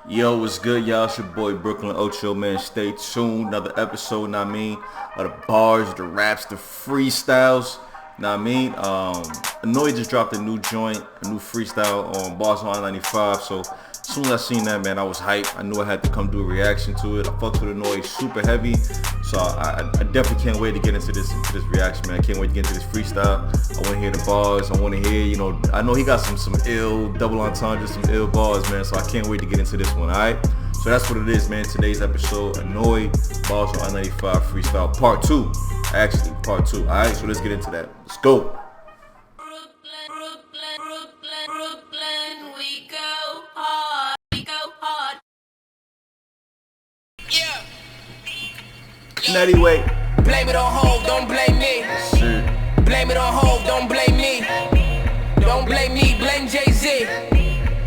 Yo, what's good, y'all? It's your boy Brooklyn Ocho, man. Stay tuned. Another episode, know what I mean? Of the bars, the raps, the freestyles. Know what I mean? Anoyd just dropped a new joint, a new freestyle on bars on i-95. So as soon as I seen that, man, I was hyped. I knew I had to come do a reaction to it. I fucked with Anoyd super heavy. So I definitely can't wait to get into this reaction, man. I can't wait to get into this freestyle. I want to hear the bars. I want to hear, I know he got some ill double entendre, some ill bars, man. So I can't wait to get into this one, all right? So that's what it is, man. Today's episode, Anoyd, bars on i-95 freestyle part 2. Actually, part 2. All right, so let's get into that. Let's go. Brooklyn, we go hard, we go hard. Yeah. Nutty way. Blame it on Hov, don't blame me. Shit. Blame it on Hov, don't blame me. Don't blame me, blame Jay-Z.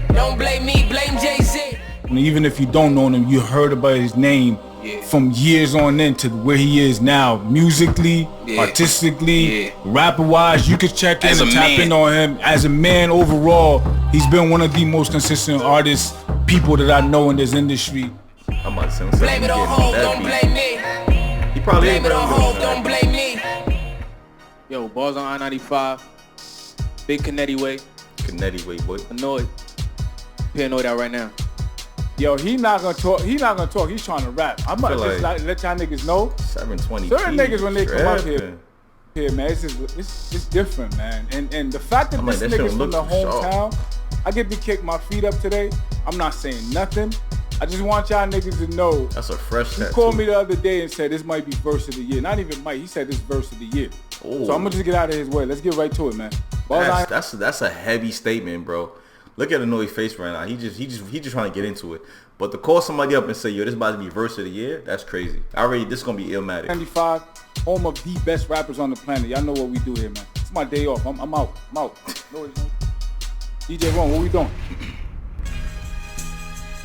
Don't blame me, blame Jay-Z. And even if you don't know him, you heard about his name from years on into where he is now, musically, artistically, rapper-wise. You could check in and tap in on him. As a man overall, he's been one of the most consistent artists, people that I know in this industry. I'm about to say, Blame it on Hov, don't blame me. He probably Blame it on Hov, don't blame me. Yo, bars on I-95, Big Canetti way, Canetti way, boy. Anoyd. Anoyd out right now. Yo, he not gonna talk. He's trying to rap. I'm about to just let y'all niggas know. 720. Certain niggas when they come up here, man, it's different, man. And the fact that this nigga's from the hometown, I get to kick my feet up today. I'm not saying nothing. I just want y'all niggas to know. That's a fresh tattoo. He called me the other day and said this might be verse of the year. Not even might. He said this verse of the year. Ooh. So I'm gonna just get out of his way. Let's get right to it, man. That's a heavy statement, bro. Look at Anoyd's face right now. He just trying to get into it. But to call somebody up and say, yo, this about to be verse of the year, that's crazy. This is gonna be illmatic. 95, home of the best rappers on the planet. Y'all know what we do here, man. It's my day off. I'm out. DJ Ron, what we doing?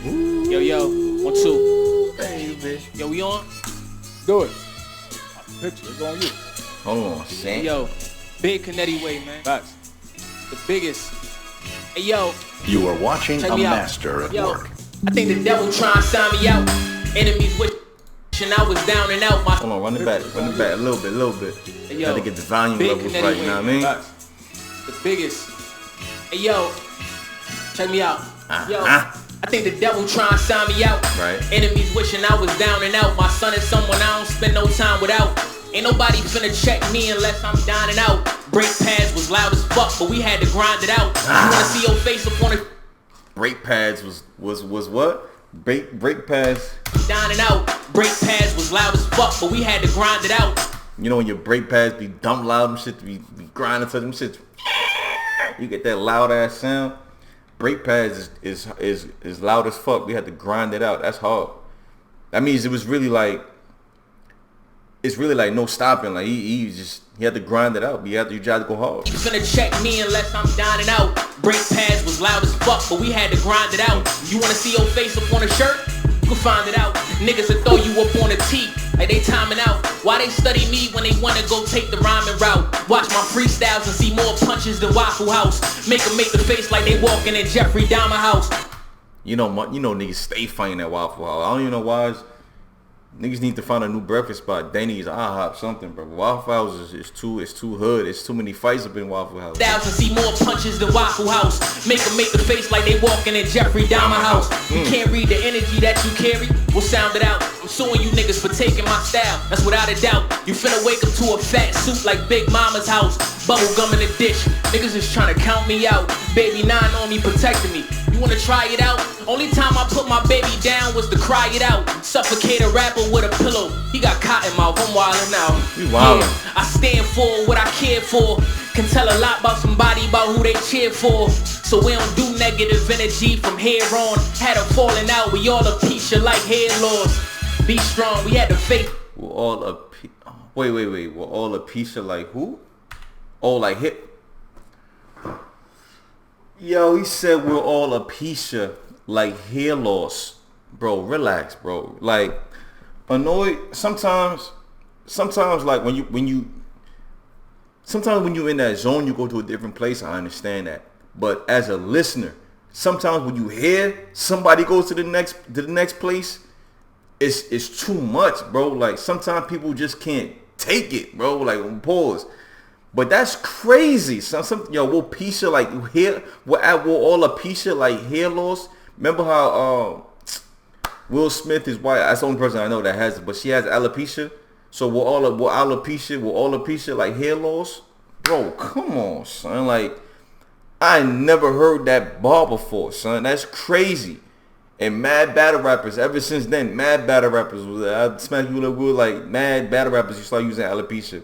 Yo, 1, 2. Baby. Yo, we on? Do it. Picture, it's on you. Hold on, Shane. Yo, Big Canetti way, man. Facts. The biggest. Hey, yo. You are watching Check a me out. master at Yo, work. I think the devil trying to sign me out. Enemies with and I was down and out. Hold on, run it back a little bit. Hey, yo, gotta get the volume Big levels Canetti right, you way. know what I mean? Facts. The biggest. Hey, yo. Check me out. Yo. I think the devil trying to sign me out. Right. Enemies wishing I was down and out. My son is someone I don't spend no time without. Ain't nobody finna check me unless I'm dining out. Brake pads was loud as fuck, but we had to grind it out. You wanna see your face up on it? Brake pads was what? Brake pads. Dining out. Brake pads was loud as fuck, but we had to grind it out. You know when your brake pads be dumb loud, them shit be grinding to them shit. You get that loud ass sound. Brake pads is loud as fuck. We had to grind it out. That's hard. That means it was really like, it's really like no stopping. Like he had to grind it out. You tried to go hard. You finna check me unless I'm dining out. Brake pads was loud as fuck, but we had to grind it out. You wanna see your face up on a shirt? You can find it out. Niggas will throw you up on a tee, like they timing out. Why they study me when they wanna go take the rhyming route? Watch my freestyles and see more punches than Waffle House. Make them make the face like they walking in Jeffrey Dahmer house. You know niggas stay fighting at Waffle House. I don't even know why. Niggas need to find a new breakfast spot. Denny's, IHOP, something, bro. Waffle House is too hood. It's too many fights up in Waffle House. And see more punches than Waffle House. Make them make the face like they walking in Jeffrey Dahmer house. You can't read the energy that you carry. We'll sound it out. I'm suing you niggas for taking my style. That's without a doubt. You finna wake up to a fat suit like Big Mama's house. Bubble gum in the dish. Niggas is trying to count me out. Baby 9 on me protecting me. You wanna try it out? Only time I put my baby down was to cry it out. Suffocate a rapper with a pillow. He got cotton mouth. I'm wildin' out. You wildin'. Yeah, I stand for what I care for. Can tell a lot about somebody about who they cheer for. So we don't do negative energy from here on. Had a falling out. We all a piece of like hair loss. Be strong. We had the faith. We're all a wait. We're all a piece of like who? Oh, like hip. Yo, he said we're all a piece of like hair loss. Bro, relax, bro. Like, Anoyd, sometimes like when you sometimes when you're in that zone, you go to a different place. I understand that. But as a listener, sometimes when you hear somebody goes to the next place, it's too much, bro. Like sometimes people just can't take it, bro. Like pause. But that's crazy. Will Pisha like hair? Will all Pisha like hair loss? Remember how Will Smith is white? That's the only person I know that has it, but she has alopecia. So will alopecia like hair loss? Bro, come on, son. Like I never heard that bar before, son. That's crazy. And mad battle rappers, ever since then, mad battle rappers I smack you like mad battle rappers. You start using alopecia.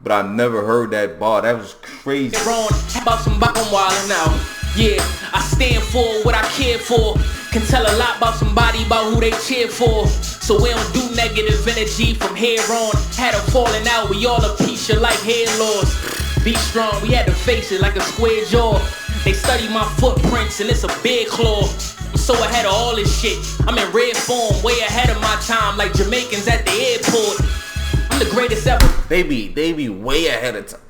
But I never heard that bar. That was crazy. About some wildin' now. Yeah, I stand for what I care for. Can tell a lot about somebody, about who they cheer for. So we don't do negative energy from here on. Had a falling out, we all a piece of like hair loss. Be strong, we had to face it like a square jaw. They study my footprints and it's a big claw. I'm so ahead of all this shit. I'm in red form, way ahead of my time, like Jamaicans at the airport. I'm the greatest ever. They be way ahead of time.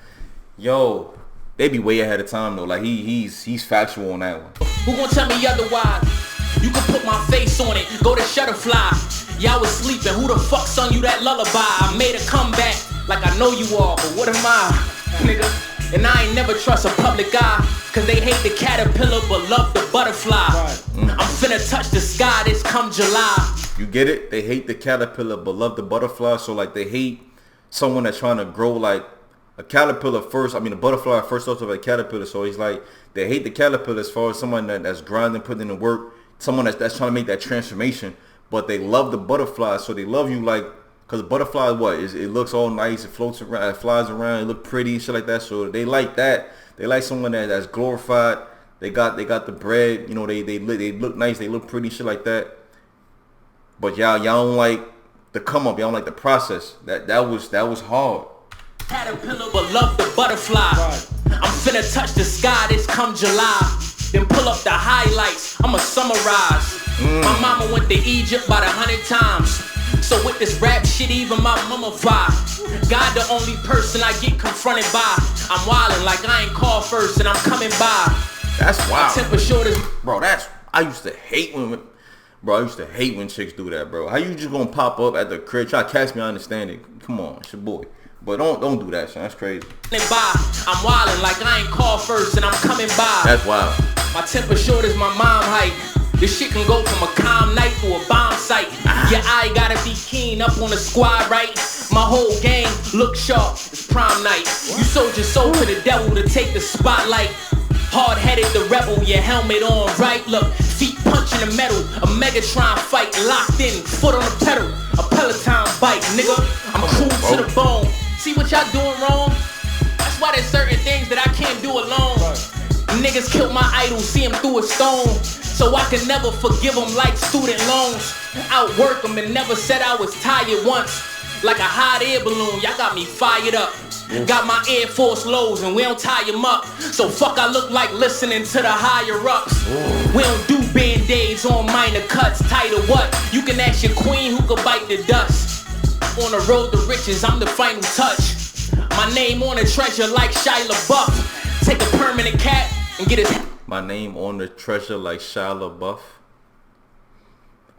Yo, they be way ahead of time though. Like he's factual on that one. Who gon' tell me otherwise? You can put my face on it. Go to Shutterfly. Y'all was sleeping. Who the fuck sung you that lullaby? I made a comeback like I know you all, but what am I, nigga? And I ain't never trust a public eye, cause they hate the caterpillar but love the butterfly. Right. I'm finna touch the sky this come July. You get it? They hate the caterpillar but love the butterfly. So like they hate someone that's trying to grow like a caterpillar first. I mean a butterfly first starts with a caterpillar. So he's like they hate the caterpillar as far as someone that's grinding, putting in the work, someone that's trying to make that transformation. But they love the butterfly, so they love you like, cause the butterfly it looks all nice, it floats around, it flies around, it look pretty, shit like that. So they like that. They like someone that's glorified. They got the bread, you know. They look nice, they look pretty, shit like that. But y'all don't like the come up. Y'all don't like the process. That was hard. Caterpillar but love the butterfly. Right. I'm finna touch the sky this come July. Then pull up the highlights. I'ma summarize. My mama went to Egypt about 100 times. So with this rap shit, even my mummify. God the only person I get confronted by. I'm wildin' like I ain't called first and I'm coming by. That's wild. My temper short is bro. I used to hate when chicks do that, bro. How you just gonna pop up at the crib, try to catch me? I understand it. Come on, it's your boy. But don't do that, son. That's crazy. I'm wildin' like I ain't called first and I'm coming by. That's wild. My temper short is my mom height. This shit can go from a calm night to a bomb site. Your eye gotta be keen up on the squad, right? My whole gang look sharp. It's prom night. You sold your soul to the devil to take the spotlight. Hard-headed, the rebel, your helmet on, right? Look, feet punching the metal. A Megatron fight, locked in, foot on the pedal. A Peloton bike, nigga. I'm cool to the bone. See what y'all doing wrong? That's why there's certain things that I can't do alone. Niggas killed my idol, see him through a stone. So I can never forgive them like student loans. Outwork them and never said I was tired once. Like a hot air balloon, y'all got me fired up. Got my Air Force lows and we don't tie them up. So fuck I look like listening to the higher ups. We don't do band-aids on minor cuts. Tight or what? You can ask your queen who could bite the dust. On the road to riches, I'm the final touch. My name on the treasure like Shia LaBeouf. Take a permanent cap and get his... My name on the treasure like Shia LaBeouf.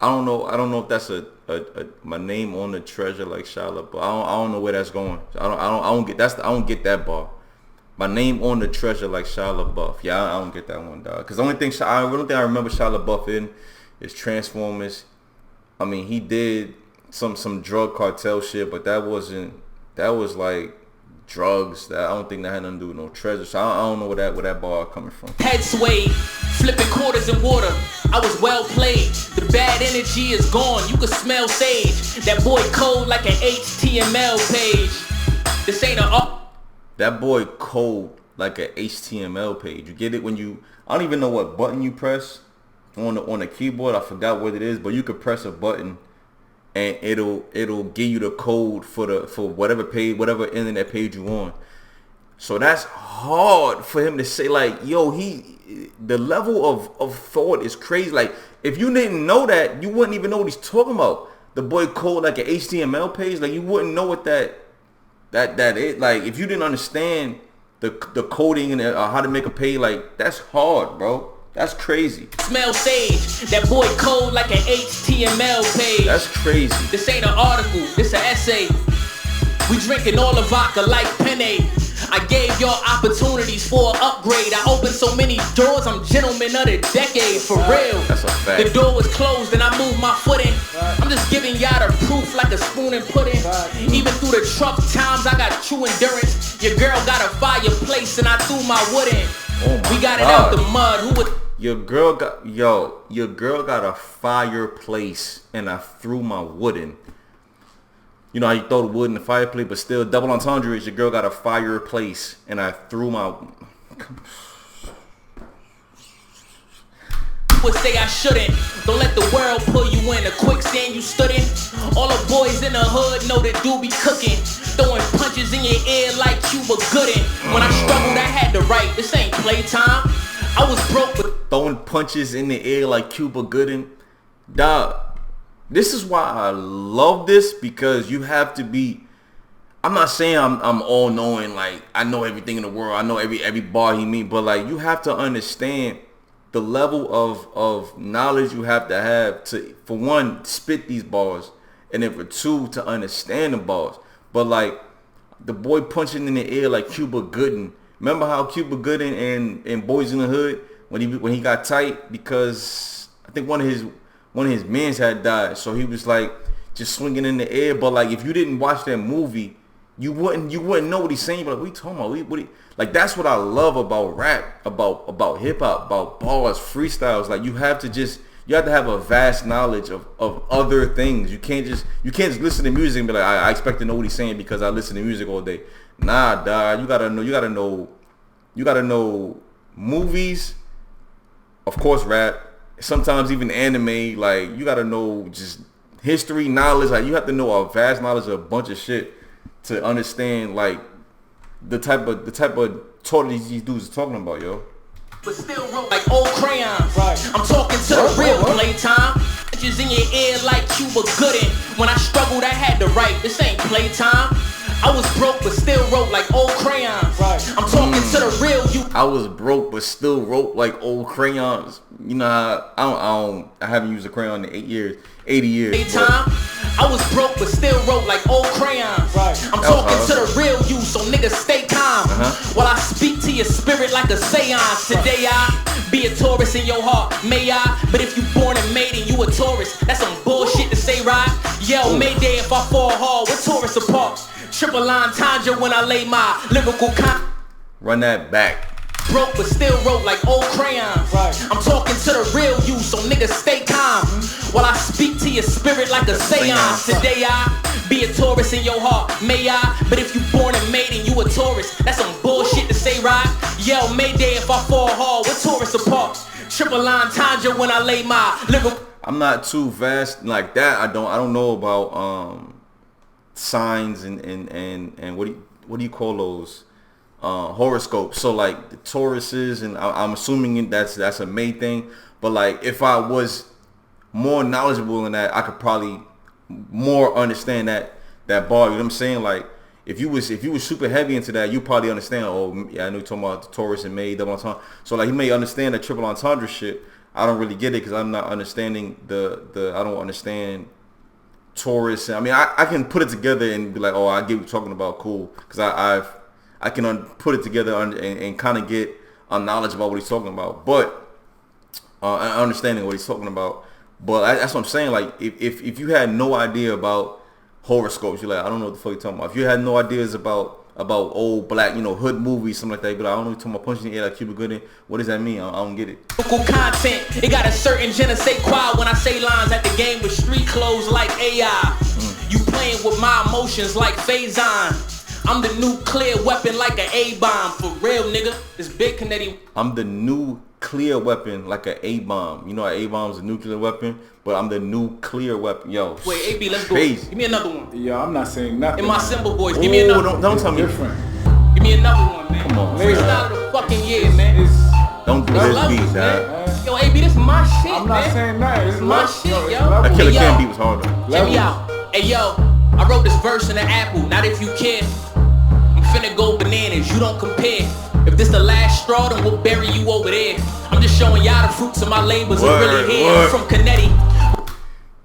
I don't know if that's a my name on the treasure like Shia LaBeouf. I don't know where that's going. I don't get that bar. My name on the treasure like Shia LaBeouf. Yeah, I don't get that one, dog. Cause the only thing I remember Shia LaBeouf in is Transformers. I mean, he did some drug cartel shit, but that was like drugs. That I don't think that had nothing to do with no treasure. So I don't know where that bar coming from. Head swayed, flipping quarters in water. I was well played. The bad energy is gone. You can smell sage. That boy cold like an HTML page. This ain't That boy cold like an HTML page. You get it when you... I don't even know what button you press on the keyboard. I forgot what it is, but you could press a button and it'll give you the code for whatever page, whatever internet page you on. So that's hard for him to say, like, yo, the level of thought is crazy. Like, if you didn't know that, you wouldn't even know what he's talking about. The boy code like an HTML page, like you wouldn't know what that is. Like, if you didn't understand the coding and how to make a page, like that's hard, bro. That's crazy. Smell sage. That boy cold like an HTML page. That's crazy. This ain't an article, this an essay. We drinking all the vodka like Penne. I gave y'all opportunities for an upgrade. I opened so many doors, I'm gentleman of the decade, for real. That's a fact. The door was closed and I moved my foot in. I'm just giving y'all the proof like a spoon and pudding. Even through the tough times, I got true endurance. Your girl got a fireplace and I threw my wood in. Oh my we got it God. out the mud. Who would? Your girl got a fireplace and I threw my wood in. You know how you throw the wood in the fireplace, but still double entendre is your girl got a fireplace and I threw my... Would say I shouldn't. Don't let the world pull you in a quicksand you stood in. All the boys in the hood know that do be cooking. Throwing punches in your ear like Cuba Gooding. When I struggled, I had to write. This ain't playtime. I was broke but throwing punches in the air like Cuba Gooding. Dog. This is why I love this, because you have to be... I'm not saying I'm all knowing, like I know everything in the world. I know every bar he mean, but like you have to understand the level of knowledge you have to, for one, spit these bars, and then for two, to understand the bars. But like the boy punching in the air like Cuba Gooding. Remember how Cuba Gooding and Boys in the Hood when he got tight because I think one of his mans had died, so he was like just swinging in the air. But like if you didn't watch that movie, you wouldn't know what he's saying. But like, what are you talking about? Like that's what I love about rap, about hip hop, about bars, freestyles. Like you have to have a vast knowledge of other things. You can't just listen to music and be like, I expect to know what he's saying because I listen to music all day. Nah, dog. You gotta know movies, of course, rap. Sometimes even anime. Like you gotta know just history, knowledge. Like you have to know a vast knowledge of a bunch of shit to understand like the type of talk these dudes are talking about, yo. But still wrote like old crayons. Right. I'm talking to the real playtime. Bitches in your ear like Cuba Gooding. When I struggled, I had to write. This ain't playtime. I was broke but still wrote like old crayons. Right. I'm talking to the real you. I was broke but still wrote like old crayons. You know, I haven't used a crayon in 80 years. Playtime. I was broke but still wrote like old crayons. Right. I'm talking to the real you, so niggas stay calm. While I speak to your spirit like a seance. Today I be a Taurus in your heart, may I? But if you born and made and you a Taurus, that's some bullshit to say, right? Yo, Mayday if I fall hard, we're Taurus apart. Triple entendre when I lay my lyrical Run that back. Broke but still wrote like old crayons. Right. I'm talking to the real you, so niggas stay calm. While I speak to your spirit like a seance. Today I be a Taurus in your heart, may I? But if you born and made and you a Taurus, that's some bullshit to say, right? Yo, Mayday if I fall hard, we're Taurus apart. Triple entendre when I lay my lyrical. I'm not too vast like that. I don't know about signs and what do you call those? Horoscopes. So like the Tauruses, and I'm assuming that's a May thing. But like if I was more knowledgeable in that, I could probably more understand that bar. You know what I'm saying? Like if you was super heavy into that, you probably understand. Oh yeah, I know you're talking about the Taurus and May, double entendre. So like you may understand that triple entendre shit. I don't really get it because I'm not understanding I don't understand Taurus. I mean I can put it together and be like, oh, I get what you're talking about, cool, because I can put it together and kind of get a knowledge about what he's talking about, but understanding what he's talking about. But that's what I'm saying. Like if you had no idea about horoscopes, you're like, I don't know what the fuck you're talking about. If you had no ideas about old black, hood movies, something like that, but I don't know what you're talking about, punching the air like Cuba Gooding. What does that mean? I don't get it. Local content, it got a certain je ne sais quoi when I say lines at the game with street clothes like AI. You playing with my emotions like Faison. I'm the nuclear weapon like an A-bomb. For real, nigga. This big Canadian. I'm the nuclear weapon like an A-bomb. You know an A-bomb is a nuclear weapon, but I'm the nuclear weapon. Yo, wait, AB, let's go. Crazy. Give me another one. Yo, I'm not saying nothing. In my symbol voice, give me another one. Don't tell me. Different. Give me another one, man. Come on. Freestyle of the fucking year, man. Don't do this beat, dog. Yo, AB, this is my shit, man. I'm not saying nothing. This is my shit, yo. That Killer Cam beat was hard though. Check me out. Hey, yo, I wrote this verse in the Apple. Not if you care. I'm finna go bananas. You don't compare. If this the last straw, then we'll bury you over there. I'm just showing y'all the fruits of my labors are really here. I'm from Connecticut.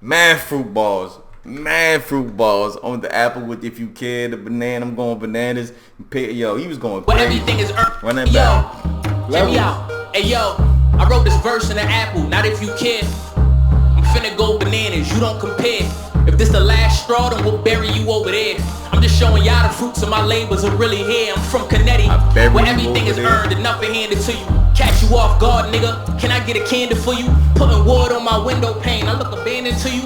Man fruit balls. Man fruit balls on the apple with if you care, the banana, I'm going bananas. Yo, he was going crazy. Where everything is Run that yo, back. check me out. Hey yo, I wrote this verse in the apple, not if you care. I'm finna go bananas, you don't compare. If this the last straw, then we'll bury you over there. I'm just showing y'all the fruits of my labors are really here. I'm from Connecticut, where everything is earned and nothing handed to you. Catch you off guard, nigga. Can I get a candle for you? Putting wood on my window pane, I look abandoned to you.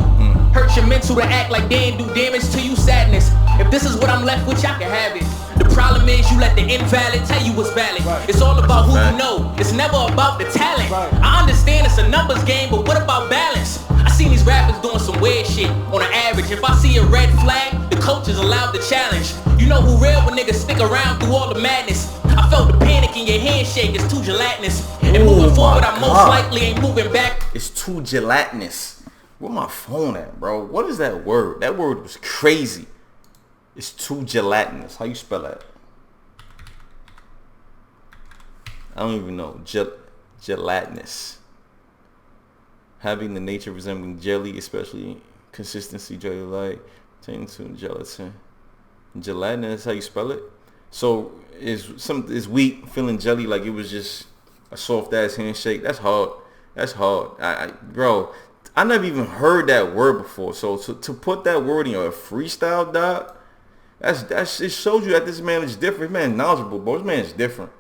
Hurt your mental to act like they ain't do damage to you. Sadness. If this is what I'm left with, y'all can have it. The problem is you let the invalid tell you what's valid. It's all about who you know. It's never about the talent. I understand it's a numbers game, but what about balance? I seen these rappers doing some weird shit. On an average, if I see a red flag, the coach is allowed to challenge. You know who real when niggas stick around through all the madness. I felt the panic in your handshake, it's too gelatinous. And moving forward, I most likely ain't moving back. It's too gelatinous. Where my phone at, bro? What is that word? That word was crazy. It's too gelatinous. How you spell that? I don't even know. Gelatinous. Having the nature resembling jelly, especially consistency, jelly-like, tending to gelatin. Gelatinous, how you spell it? So is weak, feeling jelly like it was just a soft ass handshake. That's hard. That's hard. Bro, I never even heard that word before. So to put that word in your freestyle, dog, it shows you that this man is different. This man is knowledgeable, bro. This man is different.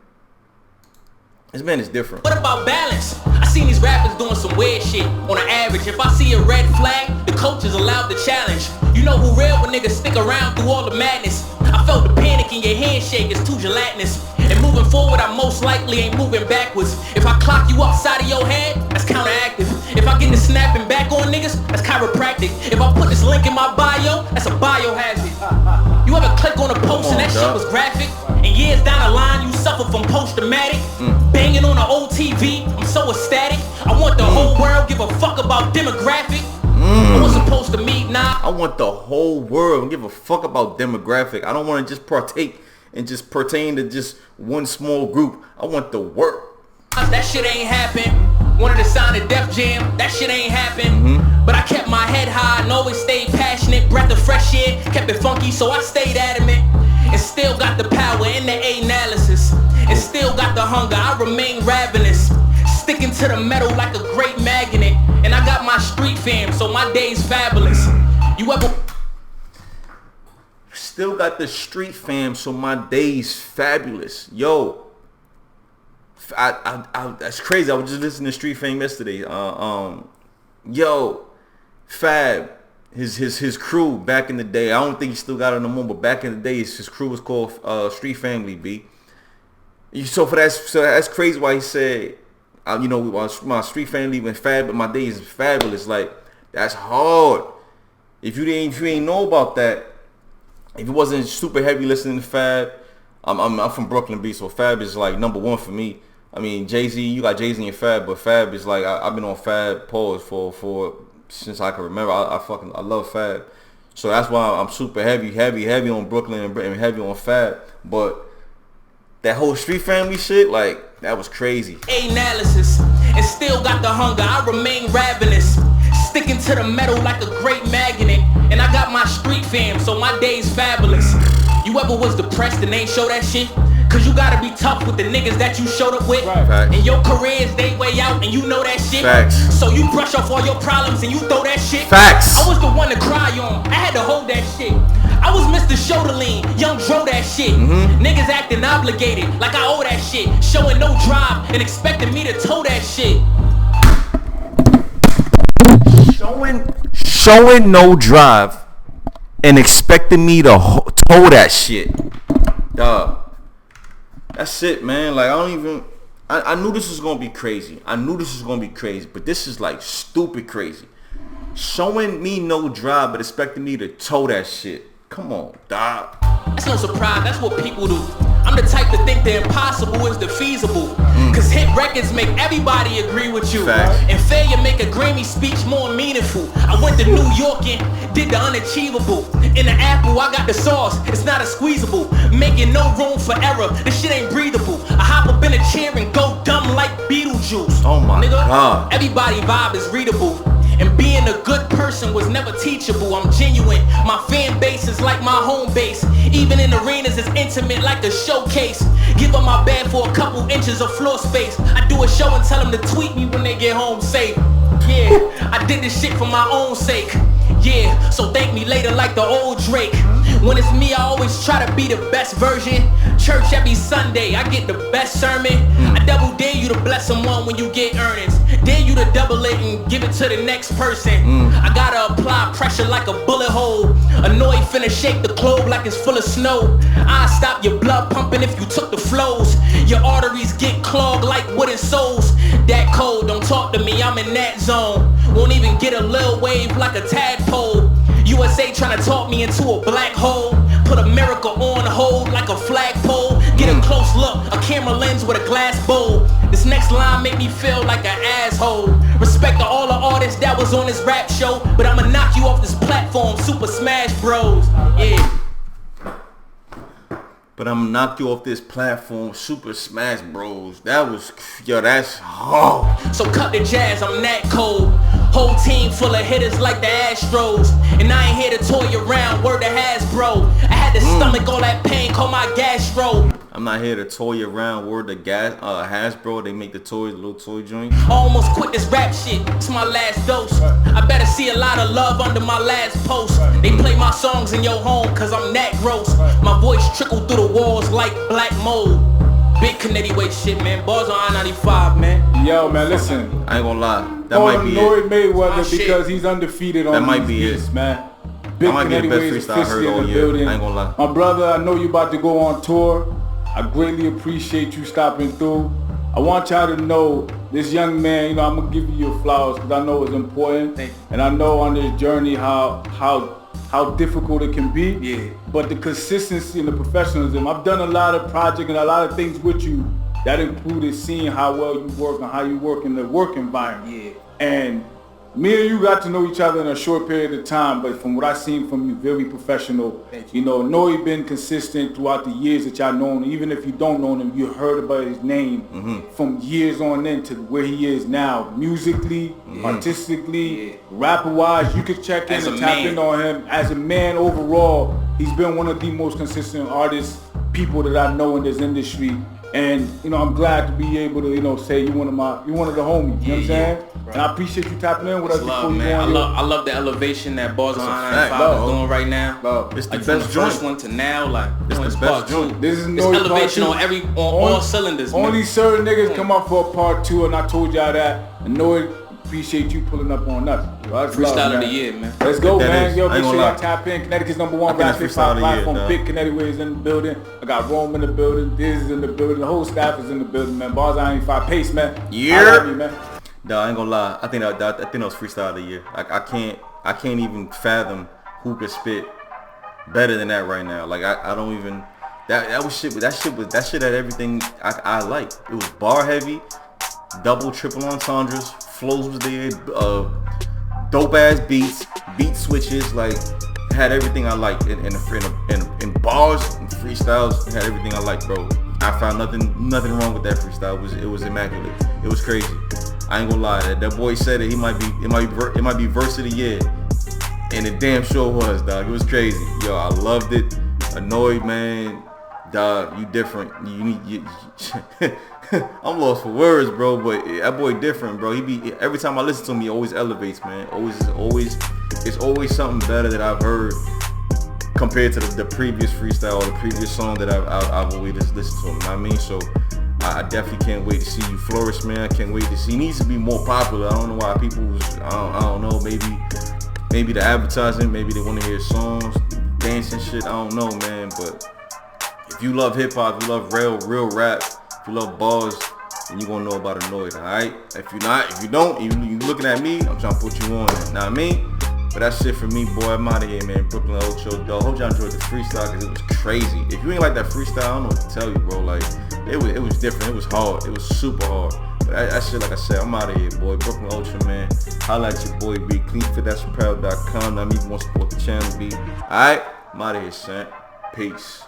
This man is different. What about balance? I seen these rappers doing some weird shit. On an average, if I see a red flag, the coach is allowed to challenge. You know who real when niggas stick around through all the madness. I felt the panic in your handshake, it's too gelatinous. And moving forward, I most likely ain't moving backwards. If I clock you upside of your head, that's counteractive. If I get to snapping back on niggas, that's chiropractic. If I put this link in my bio, that's a biohazard. You ever click on a post and that shit was graphic? And years down the line, you suffer from post-traumatic. Banging on an old TV, I'm so ecstatic. I want the whole world give a fuck about demographic. I was supposed to meet now. I want the whole world give a fuck about demographic. I don't want to just partake and just pertain to just one small group. I want the world. That shit ain't happen. Wanted to sign a Def Jam, that shit ain't happen. But I kept my head high and always stayed passionate. Breath of fresh air, kept it funky, so I stayed adamant. And still got the power in the analysis. And still got the hunger, I remain ravenous. Sticking to the metal like a great magnet. And I got my street fam, so my day's fabulous. You ever... Still got the street fam, so my day's fabulous. Yo, that's crazy. I was just listening to Street Fam yesterday. Yo, Fab, his crew back in the day. I don't think he still got it no more, but back in the day, his crew was called Street Family B. So that's crazy. Why he said, you know, my street family went fab, but my day is fabulous. Like, that's hard. If you ain't know about that, if you wasn't super heavy listening to Fab, I'm from Brooklyn B, so Fab is like number one for me. I mean, Jay-Z, you got Jay-Z and Fab, but Fab is like, I've been on Fab pause for since I can remember. I love Fab. So that's why I'm super heavy on Brooklyn and heavy on Fab. But that whole Street Family shit, like, that was crazy. Analysis, and still got the hunger, I remain ravenous. Sticking to the metal like a great magnet. And I got my street fam, so my day's fabulous. You ever was depressed and ain't show that shit? Cause you gotta be tough with the niggas that you showed up with. Facts. And your career's they way out and you know that shit. Facts. So you brush off all your problems and you throw that shit. Facts. I was the one to cry on, I had to hold that shit. I was Mr. Shoulder Lean, young Dro that shit. Niggas acting obligated, like I owe that shit. Showing no drive and expecting me to tow that shit. Showing no drive and expecting me to tow that shit. Dog. That's it, man. Like, I knew this was gonna be crazy. But this is like stupid crazy. Showing me no drive but expecting me to tow that shit. Come on, dog. That's no surprise, that's what people do. I'm the type to think the impossible is the feasible. Cause hit records make everybody agree with you. Facts. And failure make a Grammy speech more meaningful. I went to New York and did the unachievable. In the apple, I got the sauce, it's not a squeezable. Making no room for error, this shit ain't breathable. I hop up in a chair and go dumb like Beetlejuice. Oh my Nigga, God. everybody vibe is readable. And being a good person was never teachable. I'm genuine, my fan base is like my home base. Even in arenas it's intimate like a showcase. Give up my bed for a couple inches of floor space. I do a show and tell them to tweet me when they get home safe. Yeah, I did this shit for my own sake. Yeah, so thank me later like the old Drake. When it's me, I always try to be the best version. Church every Sunday, I get the best sermon. I double dare you to bless someone when you get earnings. Dare you to double it and give it to the next person. I gotta apply pressure like a bullet hole. Anoyd finna shake the globe like it's full of snow. I stop your blood pumping if you took the flows. Your arteries get clogged like wooden soles. That cold, don't talk to me, I'm in that zone. Won't even get a little wave like a tadpole. USA tryna talk me into a black hole. Put America on hold like a flagpole. Get a close look, a camera lens with a glass bowl. This next line make me feel like an asshole. Respect to all the artists that was on this rap show, but I'ma knock you off this platform, Super Smash Bros. Yeah. But I'm knock you off this platform, Super Smash Bros. That was, yo, that's hard. So cut the jazz, I'm that cold. Whole team full of hitters like the Astros. And I ain't here to toy around, word to Hasbro. I had to stomach all that pain, call my gastro. I'm not here to toy around, word to Hasbro. They make the toys, little toy joint. I almost quit this rap shit, it's my last dose. I better see a lot of love under my last post. They play my songs in your home cause I'm that gross. My voice trickled through the walls like black mold. Big Kennedy weight shit, man. Bars on I-95, man. Yo, man, listen. I ain't gonna lie. That might be Anoyd it. Mayweather because he's undefeated on That might these be beats, it. man. Big That might be the best Kennedy freestyle I heard all in the year. building. I ain't gonna lie. My brother, I know you about to go on tour. I greatly appreciate you stopping through. I want y'all to know this young man, you know, I'm gonna give you your flowers because I know it's important. Thank you. And I know on this journey how difficult it can be. Yeah. But the consistency and the professionalism. I've done a lot of projects and a lot of things with you that included seeing how well you work and how you work in the work environment. Yeah. And me and you got to know each other in a short period of time, but from what I've seen from you, very professional. Thank You know you've been consistent throughout the years that y'all known him. Even if you don't know him, you heard about his name from years on in to where he is now. Musically, artistically, rapper-wise, you could check in As a and tap man. in on him. As a man overall, he's been one of the most consistent artists, people that I know in this industry. And you know, I'm glad to be able to, you know, say you're one of the homies. You know what I'm saying? Right. And I appreciate you tapping in with us before Love, you man. go I on. love the elevation that Bars on fact, I-95 bro. is doing right now. Bro, It's the Like from the best first joint. one to now, like It's doing the part best joint. This is It's no elevation on all cylinders, man. Only certain niggas come up for a part 2, and I told y'all that. Anoyd, appreciate you pulling up on us. That's Freestyle love, of man. the year, man. Let's go, That man. is. Yo, I make ain't sure gonna y'all lie. tap in. Connecticut's #1 I think rap that's hip freestyle hop of the year, platform. dog. Big Connecticut is in the building. I got Rome in the building. Diz is in the building. The whole staff is in the building, man. Bars I-95 pace, man. Yeah. I love you, man. Nah, I ain't gonna lie. I think that was freestyle of the year. Like I can't even fathom who could spit better than that right now. Like I don't even. That shit had everything I like. It was bar heavy, double, triple entendres, flows was there, dope ass beats, beat switches, like had everything I liked in bars and freestyles. It had everything I liked, bro. I found nothing wrong with that freestyle. It was immaculate. It was crazy. I ain't gonna lie. That boy said it. It might be verse of the year, and it damn sure was, dog. It was crazy. Yo, I loved it. Anoyd, man. Dog, you different. You I'm lost for words, bro. But that boy different, bro. Every time I listen to him, he always elevates, man. It's always something better that I've heard compared to the previous freestyle or the previous song that I've always listened to him. You know what I mean? So I definitely can't wait to see you flourish, man. I can't wait to see. He needs to be more popular. I don't know why people I don't know. Maybe the advertising. Maybe they want to hear songs, dancing shit. I don't know, man. But if you love hip hop, if you love real rap, if you love bars, then you gonna know about Anoyd, alright? If you don't, you looking at me, I'm trying to put you on. Know what I mean? But that's it for me, boy. I'm out of here, man. Brooklyn Ocho, dog. Hope y'all enjoyed the freestyle because it was crazy. If you ain't like that freestyle, I don't know what to tell you, bro. Like, it was different. It was hard. It was super hard. But that shit, like I said, I'm out of here, boy. Brooklyn Ultra, man. Holla at your boy, B. CleanFit.apparel.com. I mean, if you want to support the channel, B. Alright? I'm out of here, son. Peace.